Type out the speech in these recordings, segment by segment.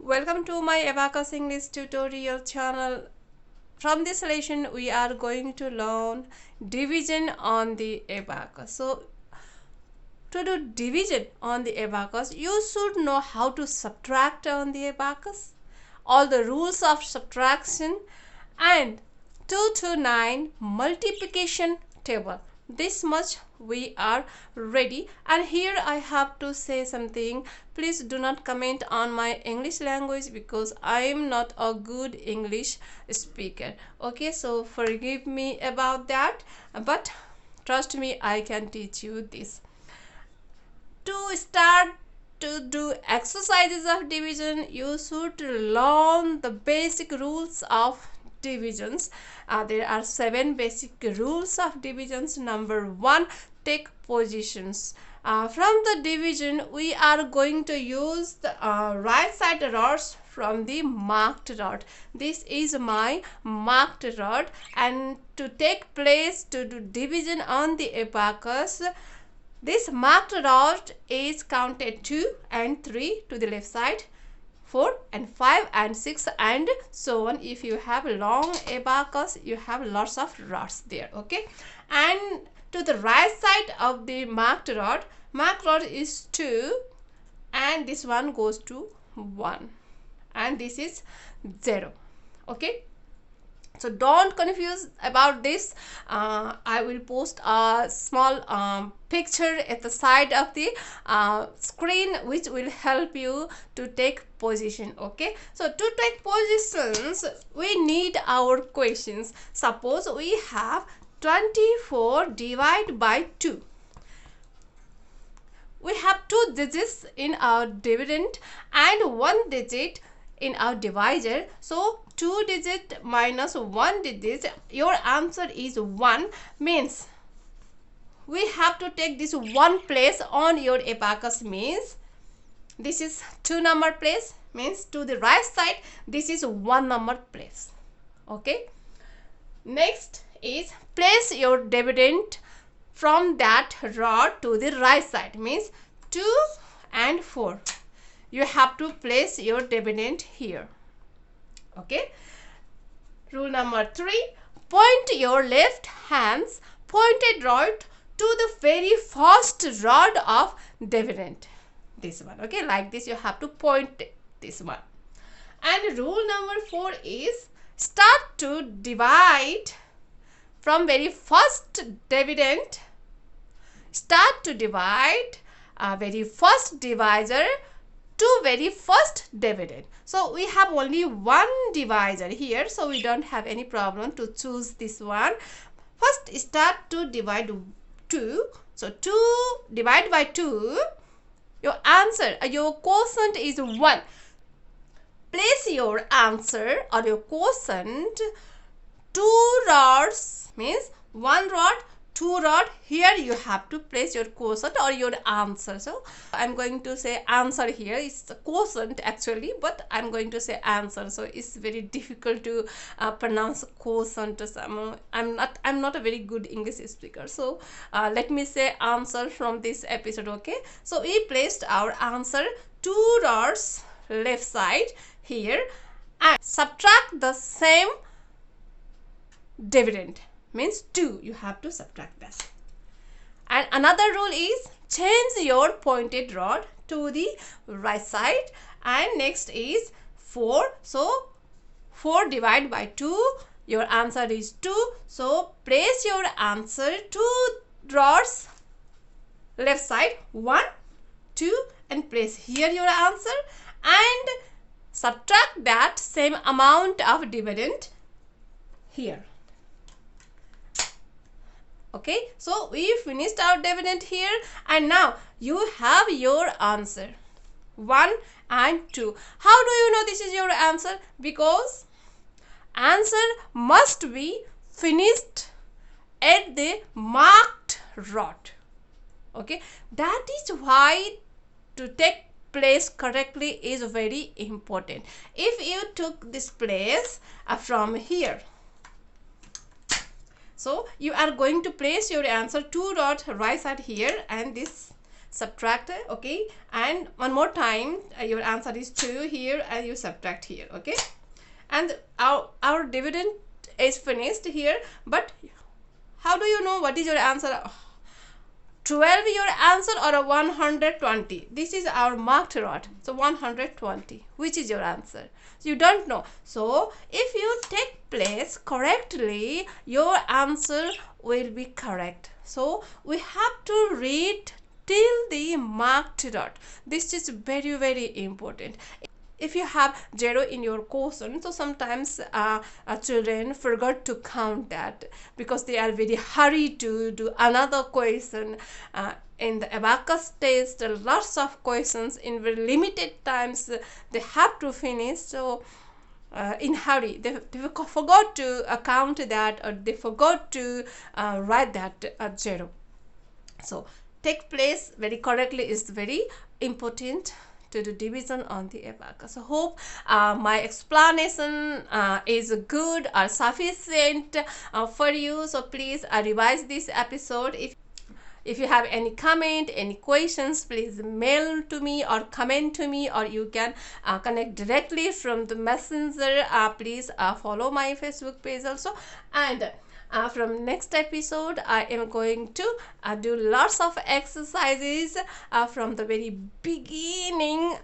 Welcome to my Abacus English tutorial channel. From this lesson we are going to learn division on the abacus. So to do division on the abacus, you should know how to subtract on the abacus, all the rules of subtraction, and 2 to 9 multiplication table. This much we are ready. And here I have to say something. Please do not comment on my English language because I am not a good English speaker. Okay, so forgive me about that, but trust me, I can teach you this. To start to do exercises of division, you should learn the basic rules of divisions. There are 7 basic rules of divisions. Number 1, take positions. From the division, we are going to use the right side rods from the marked rod. This is my marked rod, and to take place to do division on the abacus, this marked rod is counted 2 and 3 to the left side, 4 and 5 and 6 and so on. If you have long abacus, you have lots of rods there. Okay, and to the right side of the marked rod is 2 and this one goes to 1 and this is 0. Okay, so don't confuse about this. I will post a small picture at the side of the screen which will help you to take position. Okay, so to take positions we need our questions. Suppose we have 24 divided by 2. We have 2 digits in our dividend and 1 digit in our divisor. So 2 digit minus 1 digit, your answer is 1, means we have to take this 1 place on your abacus, means this is 2 number place, means to the right side this is 1 number place. Okay, next is place your dividend from that rod to the right side, means 2 and 4. You have to place your dividend here. Okay, rule number 3, point your left hand's pointed rod to the very first rod of dividend, this one. Okay, like this you have to point this one. And rule number 4 is start to divide from very first dividend, start to divide very first divisor to very first dividend. So we have only 1 divisor here, so we don't have any problem to choose this one. First start to divide 2. So 2 divided by 2, your answer, your quotient is 1. Place your answer or your quotient 2 rods, means 1 rod, 2 rod. Here you have to place your quotient or your answer. So I'm going to say answer here. It's the quotient actually, but I'm going to say answer. So it's very difficult to pronounce quotient. I'm not a very good English speaker. So let me say answer from this episode. Okay, so we placed our answer 2 rods left side here and subtract the same dividend, means 2. You have to subtract that. And another rule is change your pointed rod to the right side. And next is 4. So 4 divided by 2, your answer is 2. So place your answer 2 rods left side, 1, 2, and place here your answer and subtract that same amount of dividend here. Okay, so we finished our dividend here and now you have your answer 1 and 2. How do you know this is your answer? Because answer must be finished at the marked rod. Okay, that is why to take place correctly is very important. If you took this place from here, so you are going to place your answer 2 rod right side here and this subtract, okay, and one more time your answer is 2 here and you subtract here, okay, and our dividend is finished here. But how do you know what is your answer? 12 your answer or a 120? This is our marked rod, so 120, which is your answer? So you don't know. So if you take place correctly, your answer will be correct. So we have to read till the marked rod. This is very, very important. If you have 0 in your question, so sometimes children forgot to count that because they are very hurried to do another question. In the abacus test, lots of questions in very limited times they have to finish. So in hurry they forgot to count that, or they forgot to write that 0. So take place very correctly is very important to do division on the abacus. So hope my explanation is good or sufficient for you. So please revise this episode. If you have any comment, any questions, please mail to me or comment to me, or you can connect directly from the messenger. Please follow my Facebook page also. And from next episode I am going to do lots of exercises from the very beginning,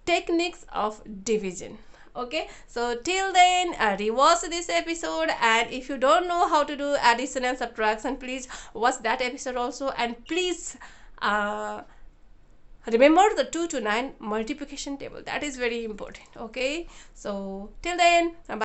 techniques of division. Okay, so till then rewatch this episode, and if you don't know how to do addition and subtraction, please watch that episode also. And please remember the 2 to 9 multiplication table. That is very important. Okay, so till then, bye.